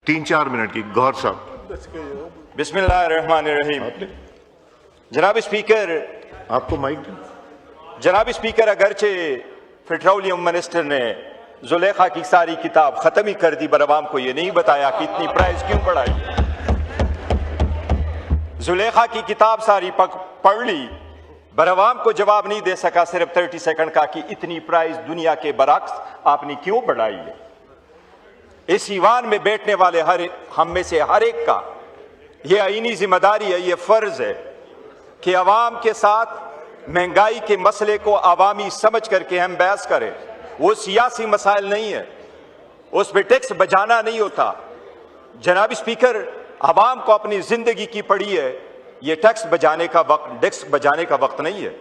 3-4 minute की। गौहर साहब। बिस्मिल्लाहिर्रहमानिर्रहीम। जनाब स्पीकर, आपको माइक दें। जनाब स्पीकर, अगरचे पेट्रोलियम मिनिस्टर ने जुलेखा की सारी किताब खत्म ही कर दी, बरवाम को ये नहीं बताया कि इतनी प्राइस क्यों बढ़ाई। जुलेखा की किताब सारी पढ़ ली, बरवाम को जवाब नहीं दे सका सिर्फ 30 सेकंड का कि इतनी प्राइस दुनिया के बरक्स आपने क्यों बढ़ाई है। इस ईवान में बैठने वाले हम में से हर एक का यह आईनी जिम्मेदारी है, यह फर्ज है कि अवाम के साथ महंगाई के मसले को अवामी समझ करके हम बहस करें। वो सियासी मसाइल नहीं है, उस पर टैक्स बजाना नहीं होता। जनाब स्पीकर, अवाम को अपनी जिंदगी की पड़ी है, ये टैक्स बजाने का वक्त नहीं है।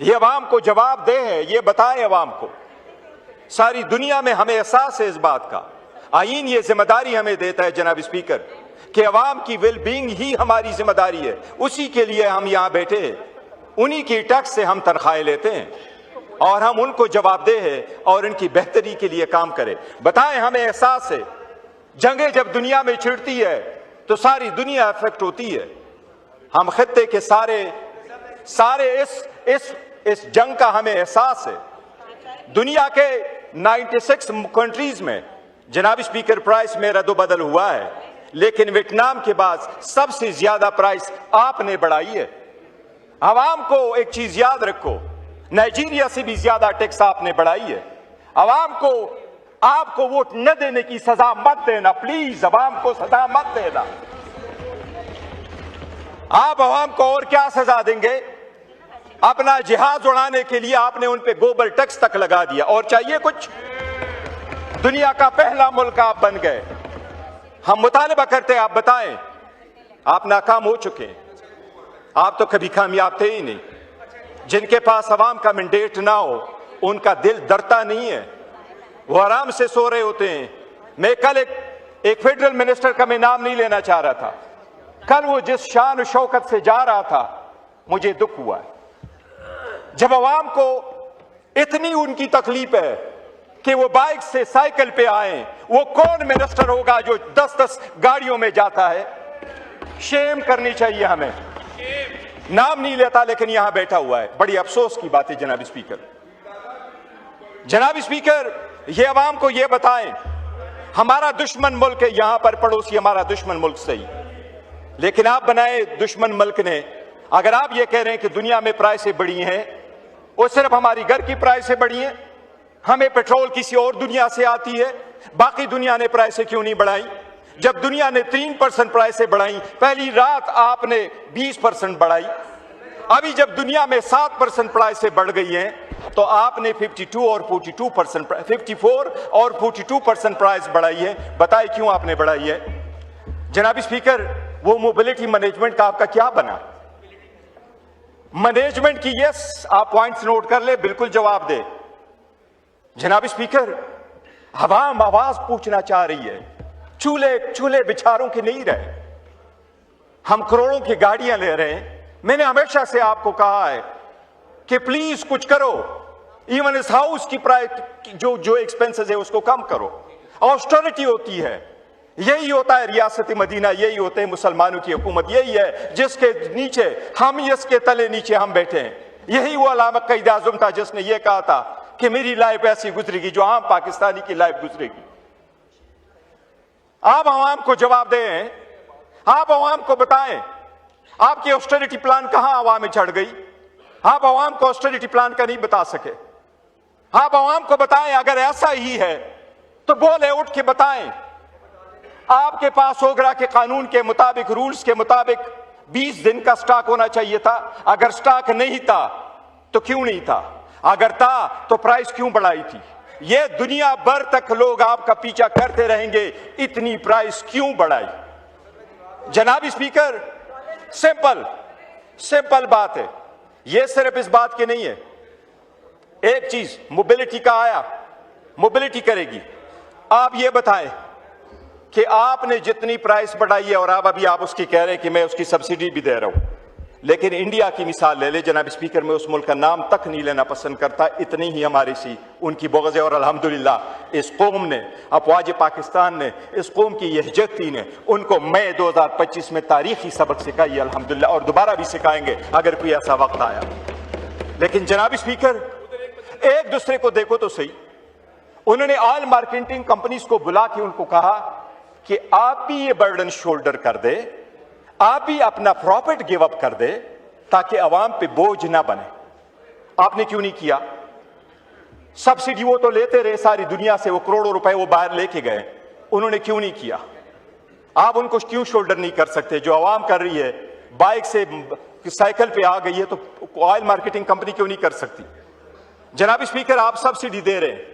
ये अवाम को जवाब दे है, ये बताएं अवाम को। सारी दुनिया में हमें एहसास है इस बात का। आईन ये जिम्मेदारी हमें देता है जनाब स्पीकर कि अवाम की वेल बीइंग ही हमारी जिम्मेदारी है। उसी के लिए हम यहां बैठे हैं, उन्हीं की टैक्स से हम तनख्वाहें लेते हैं और हम उनको जवाबदेह है और इनकी बेहतरी के लिए काम करें। बताएं, हमें एहसास है जंगें जब दुनिया में छिड़ती है तो सारी दुनिया इफेक्ट होती है। हम खित्ते के सारे इस जंग का हमें एहसास है। दुनिया के 96 कंट्रीज में जनाब स्पीकर प्राइस में रद्दोबदल हुआ है, लेकिन वियतनाम के बाद सबसे ज्यादा प्राइस आपने बढ़ाई है। आवाम को एक चीज याद रखो, नाइजीरिया से भी ज्यादा टैक्स आपने बढ़ाई है। आवाम को आपको वोट न देने की सजा मत देना, प्लीज आवाम को सजा मत देना। आप आवाम को और क्या सजा देंगे? अपना जिहाज उड़ाने के लिए आपने उन पे गोबर टैक्स तक लगा दिया, और चाहिए कुछ? दुनिया का पहला मुल्क आप बन गए। हम मुतालबा करते हैं, आप बताएं। आप नाकाम हो चुके हैं, आप तो कभी कामयाब थे ही नहीं। जिनके पास अवाम का मैंडेट ना हो उनका दिल डरता नहीं है, वो आराम से सो रहे होते हैं। मैं कल एक फेडरल मिनिस्टर का मैं नाम नहीं लेना चाह रहा था, कल वो जिस शान और शौकत से जा रहा था, मुझे दुख हुआ है। जब अवाम को इतनी उनकी तकलीफ है कि वो बाइक से साइकिल पे आए, वो कौन मिनिस्टर होगा जो 10-10 गाड़ियों में जाता है? शेम करनी चाहिए हमें। नाम नहीं लेता लेकिन यहां बैठा हुआ है, बड़ी अफसोस की बात है जनाब स्पीकर। जनाब स्पीकर, ये अवाम को ये बताएं, हमारा दुश्मन मुल्क है, यहां पर पड़ोसी हमारा दुश्मन मुल्क सही, लेकिन आप बनाए दुश्मन मुल्क ने। अगर आप ये कह रहे हैं कि दुनिया में प्राइसें बढ़ी हैं, वो सिर्फ हमारी घर की प्राइसें बढ़ी हैं, हमें पेट्रोल किसी और दुनिया से आती है, बाकी दुनिया ने प्राइसें क्यों नहीं बढ़ाई? जब दुनिया ने 3% प्राइसें बढ़ाई, पहली रात आपने 20% बढ़ाई। अभी जब दुनिया में 7% प्राइसें बढ़ गई हैं तो आपने 54 और 42% प्राइस बढ़ाई है। बताइए क्यों आपने बढ़ाई है? जनाब स्पीकर, वो मोबिलिटी मैनेजमेंट का आपका क्या बना? मैनेजमेंट की यस, आप पॉइंट्स नोट कर ले, बिल्कुल जवाब दे। जनाब स्पीकर, अवाम आवाज पूछना चाह रही है, चूल्हे बिचारों के नहीं रहे। हम करोड़ों की गाड़ियां ले रहे हैं। मैंने हमेशा से आपको कहा है कि प्लीज कुछ करो, इवन इस हाउस की प्राइस जो एक्सपेंसेस है उसको कम करो। ऑस्टेरिटी होती है, यही होता है रियासत मदीना, यही होते हैं मुसलमानों की हुकूमत, यही है जिसके नीचे हम, इसके तले नीचे हम बैठे हैं। यही वो अल्लामा क़ाइद आज़म था जिसने ये कहा था कि मेरी लाइफ ऐसी गुजरेगी जो आम पाकिस्तानी की लाइफ गुजरेगी। आप आवाम को जवाब दें, आप आवाम को बताएं, आपकी ऑस्टेरिटी प्लान कहां आवाम में चढ़ गई? आप आवाम को ऑस्टेरिटी प्लान का नहीं बता सके। आप आवाम को बताएं, अगर ऐसा ही है तो बोले उठ के बताएं। आपके पास ओगरा के कानून के मुताबिक, रूल्स के मुताबिक 20 दिन का स्टॉक होना चाहिए था। अगर स्टॉक नहीं था तो क्यों नहीं था? अगर था तो प्राइस क्यों बढ़ाई थी? ये दुनिया भर तक लोग आपका पीछा करते रहेंगे, इतनी प्राइस क्यों बढ़ाई? जनाब स्पीकर, सिंपल बात है, ये सिर्फ इस बात की नहीं है। एक चीज मोबिलिटी का आया, मोबिलिटी करेगी। आप ये बताएं कि आपने जितनी प्राइस बढ़ाई है और आप उसकी कह रहे हैं कि मैं उसकी सब्सिडी भी दे रहा हूं, लेकिन इंडिया की मिसाल ले ले जनाब स्पीकर, मैं उस मुल्क का नाम तक नहीं लेना पसंद करता, इतनी ही हमारी सी उनकी बुग़्ज़ है। और अल्हम्दुलिल्लाह इस कौम ने, अफ़वाज पाकिस्तान ने, इस कौम की यहजती ने उनको मई 2025 में तारीखी सबक सिखाई अल्हम्दुलिल्लाह, और दोबारा भी सिखाएंगे अगर कोई ऐसा वक्त आया। लेकिन जनाब स्पीकर, एक दूसरे को देखो तो सही, उन्होंने ऑयल मार्केटिंग कंपनीज को बुला के उनको कहा कि आप भी ये बर्डन शोल्डर कर दे, आप भी अपना प्रॉफिट गिव अप कर दे ताकि अवाम पे बोझ ना बने। आपने क्यों नहीं किया? सब्सिडी वो तो लेते रहे सारी दुनिया से, वो करोड़ों रुपए वो बाहर लेके गए, उन्होंने क्यों नहीं किया? आप उनको क्यों शोल्डर नहीं कर सकते? जो अवाम कर रही है, बाइक से साइकिल पे आ गई है, तो ऑयल मार्केटिंग कंपनी क्यों नहीं कर सकती? जनाब स्पीकर, आप सब्सिडी दे रहे हैं,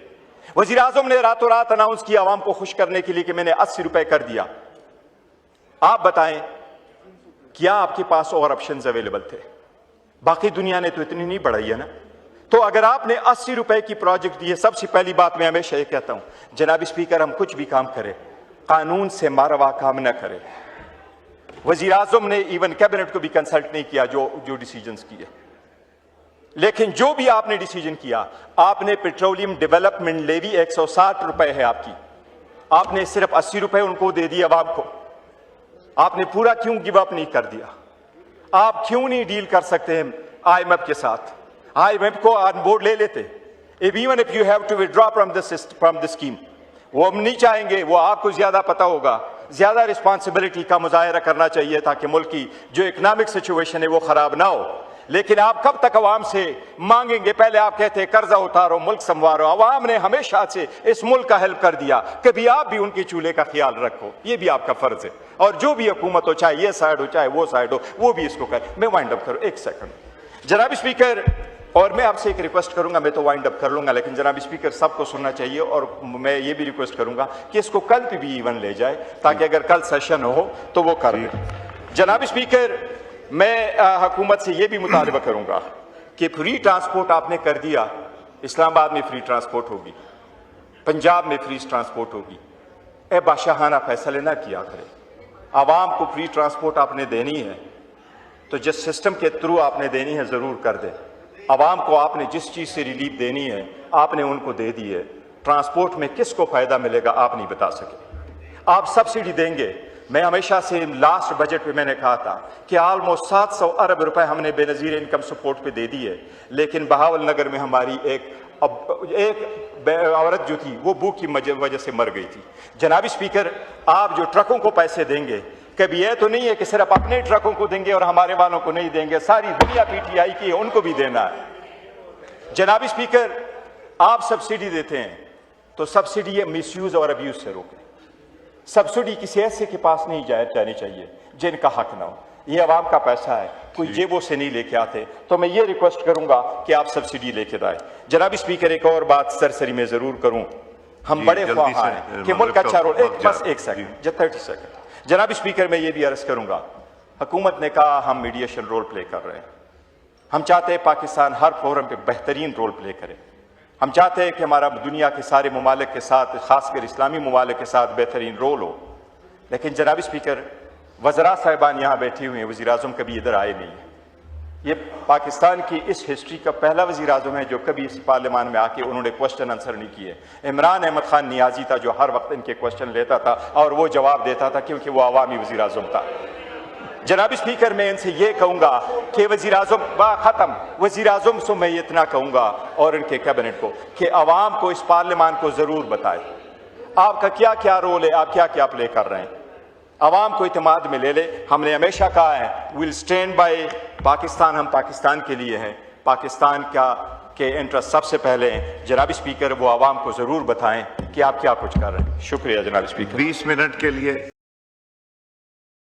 वजीर आजम ने रातों रात अनाउंस किया अवाम को खुश करने के लिए कि मैंने 80 रुपए कर दिया। आप बताएं क्या आपके पास और ऑप्शंस अवेलेबल थे? बाकी दुनिया ने तो इतनी नहीं बढ़ाई है ना। तो अगर आपने 80 रुपए की प्रोजेक्ट दी है, सबसे पहली बात मैं हमेशा ये कहता हूं जनाब स्पीकर, हम कुछ भी काम करें कानून से मारवा काम न करें। वजीर आजम ने इवन कैबिनेट को भी कंसल्ट नहीं किया जो डिसीजंस किए। लेकिन जो भी आपने डिसीजन किया, आपने पेट्रोलियम डेवलपमेंट लेवी 160 रुपए है आपकी, आपने सिर्फ 80 रुपए उनको दे दिए अवाम को। आपने पूरा क्यों गिव अप नहीं कर दिया? आप क्यों नहीं डील कर सकते हैं IMF के साथ? IMF को ऑन बोर्ड ले लेते। Even if you have to withdraw from the scheme, वो हम नहीं चाहेंगे, वो आपको ज्यादा पता होगा, ज्यादा रिस्पॉन्सिबिलिटी का मुजाहरा करना चाहिए ताकि मुल्क की जो इकोनॉमिक सिचुएशन है वो खराब ना हो। लेकिन आप कब तक अवाम से मांगेंगे? पहले आप कहते हैं कर्जा उतारो, मुल्क संवारो। अवाम ने हमेशा से इस मुल्क का हेल्प कर दिया, कभी आप भी उनके चूल्हे का ख्याल रखो, ये भी आपका फर्ज है। और जो भी हुकूमत हो, चाहे ये साइड हो चाहे वो साइड हो, वो भी इसको कर। मैं वाइंड अप करूं, एक सेकंड जनाब स्पीकर, और मैं आपसे एक रिक्वेस्ट करूंगा, मैं तो वाइंड अप कर लूंगा, लेकिन जनाब स्पीकर सबको सुनना चाहिए। और मैं ये भी रिक्वेस्ट करूंगा कि इसको कल पे भी इवन ले जाए, ताकि अगर कल सेशन हो तो वो कर ले। जनाब स्पीकर, मैं हुकूमत से यह भी मुतालबा करूंगा कि फ्री ट्रांसपोर्ट आपने कर दिया, इस्लामाबाद में फ्री ट्रांसपोर्ट होगी, पंजाब में फ्री ट्रांसपोर्ट होगी। ए बादशाहाना फैसले ना किया करे। आवाम को फ्री ट्रांसपोर्ट आपने देनी है तो जिस सिस्टम के थ्रू आपने देनी है जरूर कर दे। आवाम को आपने जिस चीज से रिलीफ देनी है आपने उनको दे दी है। ट्रांसपोर्ट में किसको फायदा मिलेगा आप नहीं बता सके। आप सब्सिडी देंगे। मैं हमेशा से लास्ट बजट पे मैंने कहा था कि ऑलमोस्ट 700 अरब रुपए हमने बेनजीर इनकम सपोर्ट पे दे दी है, लेकिन बहावल नगर में हमारी एक औरत जो थी वो भूख की वजह से मर गई थी। जनाब स्पीकर, आप जो ट्रकों को पैसे देंगे, कभी यह तो नहीं है कि सिर्फ अपने ट्रकों को देंगे और हमारे वालों को नहीं देंगे, सारी दुनिया PTI की है, उनको भी देना है। जनाब स्पीकर, आप सब्सिडी देते हैं तो सब्सिडी मिसयूज और अब्यूज से रोकें। सब्सिडी किसी ऐसे के पास नहीं जानी चाहिए जिनका हक ना हो। ये आवाम का पैसा है, कोई जेबों से नहीं लेके आते। तो मैं ये रिक्वेस्ट करूंगा कि आप सब्सिडी लेके आए। जनाब स्पीकर, एक और बात सरसरी में जरूर करूं, हम बड़े ख्वाह हैं कि मुल्क अच्छा रोल, एक सेकंड 30 सेकंड। जनाब स्पीकर, मैं ये भी अर्ज करूंगा, हुकूमत ने कहा हम मीडिएशन रोल प्ले कर रहे हैं। हम चाहते हैं पाकिस्तान हर फोरम पे बेहतरीन रोल प्ले करे। हम चाहते हैं कि हमारा दुनिया के सारे ममालिक के साथ, खासकर इस्लामी ममालिक के साथ बेहतरीन रोल हो। लेकिन जनाब स्पीकर, वज़रा साहिबान यहाँ बैठी हुई हैं, वज़ीर आज़म कभी इधर आए नहीं है। ये पाकिस्तान की इस हिस्ट्री का पहला वज़ीर आज़म है जो कभी इस पार्लियामान में आके उन्होंने क्वेश्चन आंसर नहीं किए। इमरान अहमद खान नियाजी था जो हर वक्त इनके क्वेश्चन लेता था और वो जवाब देता था, क्योंकि वो अवामी वज़ीर आज़म था। जनाब स्पीकर, मैं इनसे ये कहूंगा कि वज़ीर आज़म से मैं इतना कहूंगा और इनके कैबिनेट को कि अवाम को, इस पार्लियामान को जरूर बताए आपका क्या क्या रोल है, आप क्या क्या प्ले कर रहे हैं। अवाम को इत्मीनान में ले ले। हमने हमेशा कहा है विल स्टैंड बाय पाकिस्तान, हम पाकिस्तान के लिए हैं, पाकिस्तान के इंटरेस्ट सबसे पहले हैं। जनाब स्पीकर, वो अवाम को जरूर बताएं कि आप क्या कुछ कर रहे हैं। शुक्रिया जनाब स्पीकर। 20 मिनट के लिए